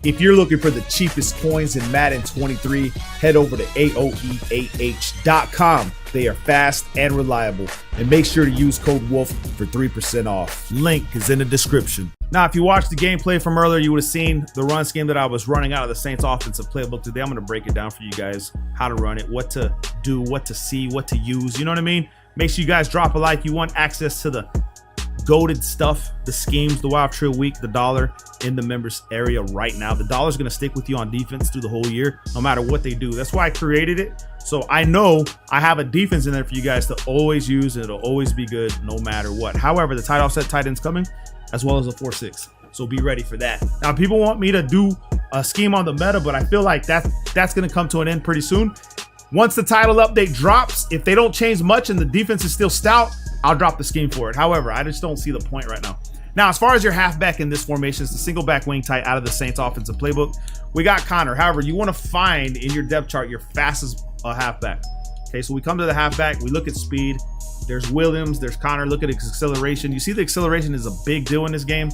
If you're looking for the cheapest coins in Madden 23, head over to AOEAH.com. They are fast and reliable. And make sure to use code WOLF for 3% off. Link is in the description. Now, if you watched the gameplay from earlier, you would have seen the run scheme that I was running out of the Saints offensive playbook today. I'm going to break it down for you guys, how to run it, what to do, what to see, what to use. You know what I mean? Make sure you guys drop a like. You want access to the goated stuff, the schemes, the Wild Trill Week, the dollar in the members area right now. The dollar's going to stick with you on defense through the whole year, no matter what they do. That's why I created it. So I know I have a defense in there for you guys to always use, and it'll always be good no matter what. However, the tight offset tight end's coming, as well as a 4-6. So be ready for that. Now, people want me to do a scheme on the meta, but I feel like that's going to come to an end pretty soon. Once the title update drops, if they don't change much and the defense is still stout, I'll drop the scheme for it. However, I just don't see the point right now. Now, as far as your halfback in this formation, it's the single back wing tight out of the Saints offensive playbook. We got Connor. However, you want to find in your depth chart your fastest halfback. Okay, so we come to the halfback. We look at speed. There's Williams. There's Connor. Look at his acceleration. You see the acceleration is a big deal in this game.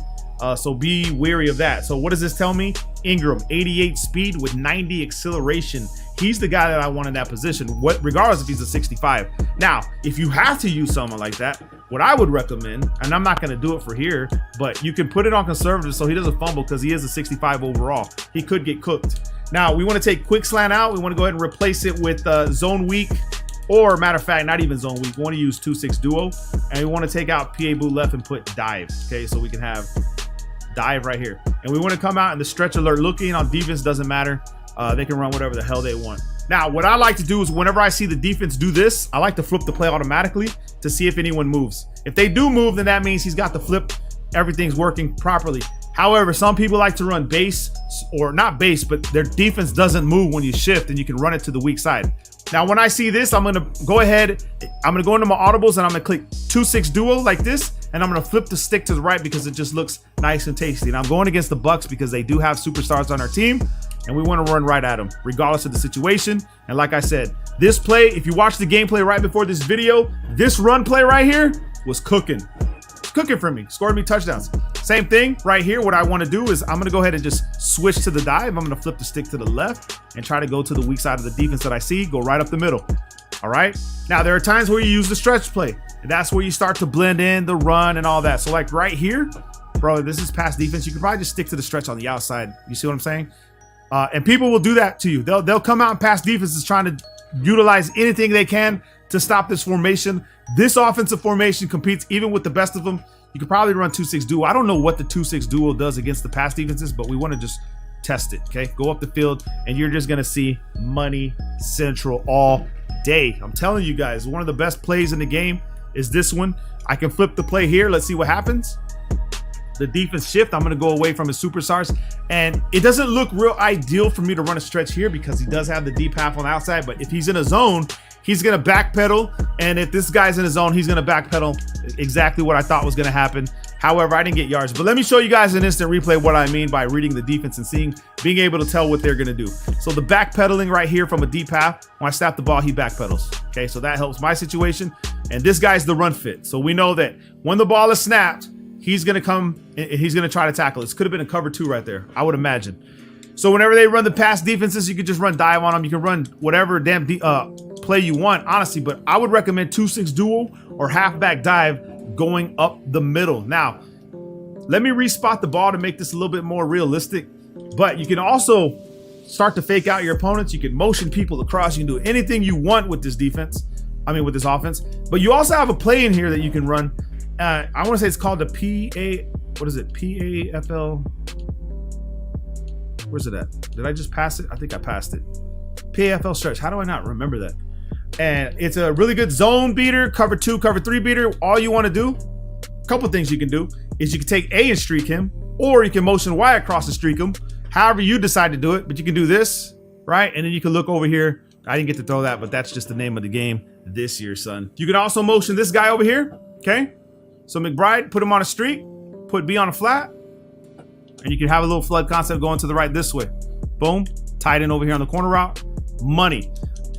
So be wary of that. So what does this tell me? Ingram, 88 speed with 90 acceleration. He's the guy that I want in that position, regardless if he's a 65. Now, if you have to use someone like that, what I would recommend, and I'm not going to do it for here, but you can put it on conservative so he doesn't fumble because he is a 65 overall. He could get cooked. Now, we want to take quick slant out. We want to go ahead and replace it with zone weak, or matter of fact, not even zone weak. We want to use 2-6 duo, and we want to take out PA boot left and put dive. Okay, so we can have dive right here. And we want to come out in the stretch alert looking on defense, doesn't matter. They can run whatever the hell they want. Now, what I like to do is whenever I see the defense do this, I like to flip the play automatically to see if anyone moves. If they do move, then that means he's got the flip. Everything's working properly. However, some people like to run base, or not base, but their defense doesn't move when you shift and you can run it to the weak side. Now, when I see this, I'm going to go ahead. I'm going to go into my audibles and I'm going to click 2-6 duo like this. And I'm going to flip the stick to the right because it just looks nice and tasty. And I'm going against the Bucks because they do have superstars on our team. And we want to run right at them, regardless of the situation. And like I said, this play, if you watch the gameplay right before this video, this run play right here was cooking. It's cooking for me. Scored me touchdowns. Same thing right here. What I want to do is I'm going to go ahead and just switch to the dive. I'm going to flip the stick to the left and try to go to the weak side of the defense that I see. Go right up the middle. All right. Now, there are times where you use the stretch play. And that's where you start to blend in the run and all that. So like right here, bro, this is pass defense. You can probably just stick to the stretch on the outside. You see what I'm saying? And people will do that to you. They'll come out and pass defenses trying to utilize anything they can to stop this formation. This offensive formation competes even with the best of them. You could probably run 2-6 duo. I don't know what the 2-6 duo does against the pass defenses, but we want to just test it, okay? Go up the field, and you're just going to see money central all day. I'm telling you guys, one of the best plays in the game is this one. I can flip the play here. Let's see what happens. The defense shift, I'm going to go away from his superstars, and it doesn't look real ideal for me to run a stretch here because he does have the deep half on the outside, but if he's in a zone, he's going to backpedal, and if this guy's in a zone, he's going to backpedal. Exactly what I thought was going to happen. However, I didn't get yards, but let me show you guys an instant replay what I mean by reading the defense and being able to tell what they're going to do. So the backpedaling right here from a deep half, when I snap the ball, he backpedals. Okay, so that helps my situation, and this guy's the run fit. So we know that when the ball is snapped, he's going to come and he's going to try to tackle. This could have been a cover 2 right there, I would imagine. So whenever they run the pass defenses, you can just run dive on them. You can run whatever damn play you want, honestly, but I would recommend 2-6 duo or halfback dive going up the middle. Now, let me respot the ball to make this a little bit more realistic, but you can also start to fake out your opponents. You can motion people across. You can do anything you want with this defense. I mean, with this offense, but you also have a play in here that you can run. I want to say it's called the what is it? PAFL. Where's it at? Did I just pass it? I think I passed it. PAFL stretch. How do I not remember that? And it's a really good zone beater, cover 2, cover 3 beater. All you want to do, a couple things you can do, is you can take A and streak him, or you can motion Y across and streak him. However you decide to do it, but you can do this, right? And then you can look over here. I didn't get to throw that, but that's just the name of the game this year, son. You can also motion this guy over here, okay? So McBride, put him on a streak, put B on a flat, and you can have a little flood concept going to the right this way. Boom, tight end over here on the corner route, money.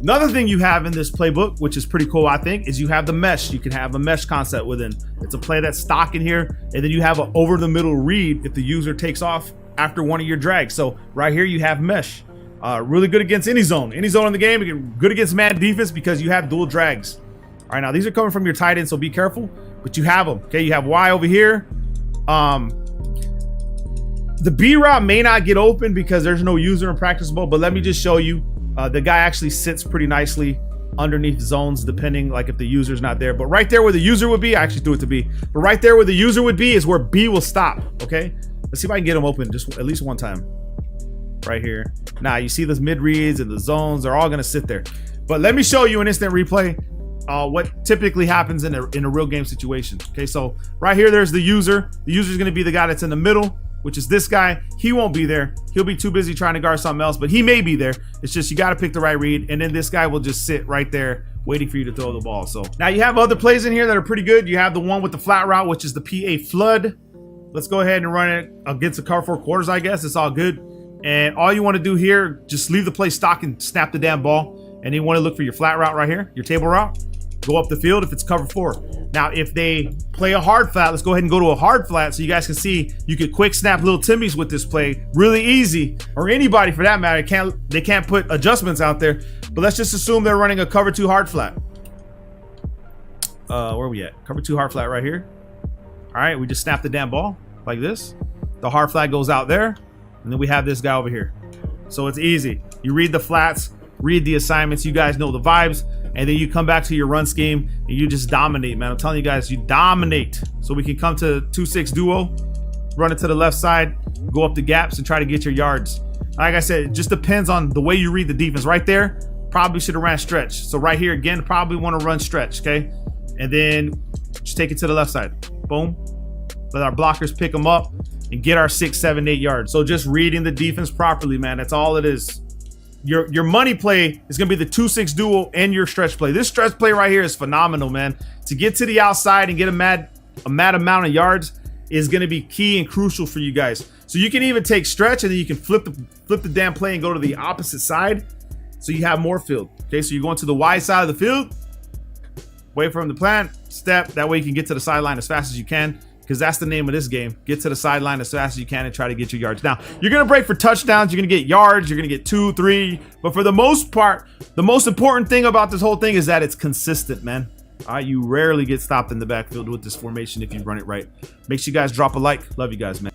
Another thing you have in this playbook, which is pretty cool, I think, is you have the mesh. You can have a mesh concept within. It's a play that's stock in here, and then you have an over the middle read if the user takes off after one of your drags. So right here you have mesh. Really good against any zone in the game. Good against man defense because you have dual drags. All right, now these are coming from your tight end, so be careful, but you have them. Okay, you have Y over here. The B route may not get open because there's no user in practice mode, but let me just show you. The guy actually sits pretty nicely underneath zones, depending like if the user's not there. But right there where the user would be, I actually threw it to B. But right there where the user would be is where B will stop. Okay, let's see if I can get him open just at least one time. Right here. Now you see those mid reads and the zones are all gonna sit there. But let me show you an instant replay. What typically happens in a real game situation. Okay, so right here, there's the user. The user is going to be the guy that's in the middle, which is this guy. He won't be there. He'll be too busy trying to guard something else, but he may be there. It's just you got to pick the right read, and then this guy will just sit right there waiting for you to throw the ball. So now you have other plays in here that are pretty good. You have the one with the flat route, which is the PA flood. Let's go ahead and run it against the cover 4 quarters, I guess. It's all good. And all you want to do here, just leave the play stock and snap the damn ball. And you want to look for your flat route right here, your table route. Go up the field if it's cover 4. Now, if they play a hard flat, let's go ahead and go to a hard flat so you guys can see you could quick snap little Timmys with this play. Really easy, or anybody for that matter. They can't put adjustments out there. But let's just assume they're running a cover 2 hard flat. Where are we at? Cover 2 hard flat right here. All right, we just snap the damn ball like this. The hard flat goes out there, and then we have this guy over here. So it's easy. You read the flats, read the assignments. You guys know the vibes. And then you come back to your run scheme and you just dominate, man. I'm telling you guys, you dominate. So we can come to 2-6 duo, run it to the left side, go up the gaps and try to get your yards. Like I said, it just depends on the way you read the defense. Right there, probably should have ran stretch. So right here, again, probably want to run stretch, okay? And then just take it to the left side. Boom. Let our blockers pick them up and get our 6, 7, 8 yards. So just reading the defense properly, man. That's all it is. Your money play is going to be the 2-6 duo and your stretch play. This stretch play right here is phenomenal, man. To get to the outside and get a mad amount of yards is going to be key and crucial for you guys. So you can even take stretch and then you can flip the damn play and go to the opposite side so you have more field. Okay, so you're going to the wide side of the field, wait for him to plant, step. That way you can get to the sideline as fast as you can, because that's the name of this game. Get to the sideline as fast as you can and try to get your yards. Now, you're going to break for touchdowns. You're going to get yards. You're going to get 2, 3. But for the most part, the most important thing about this whole thing is that it's consistent, man. All right, you rarely get stopped in the backfield with this formation if you run it right. Make sure you guys drop a like. Love you guys, man.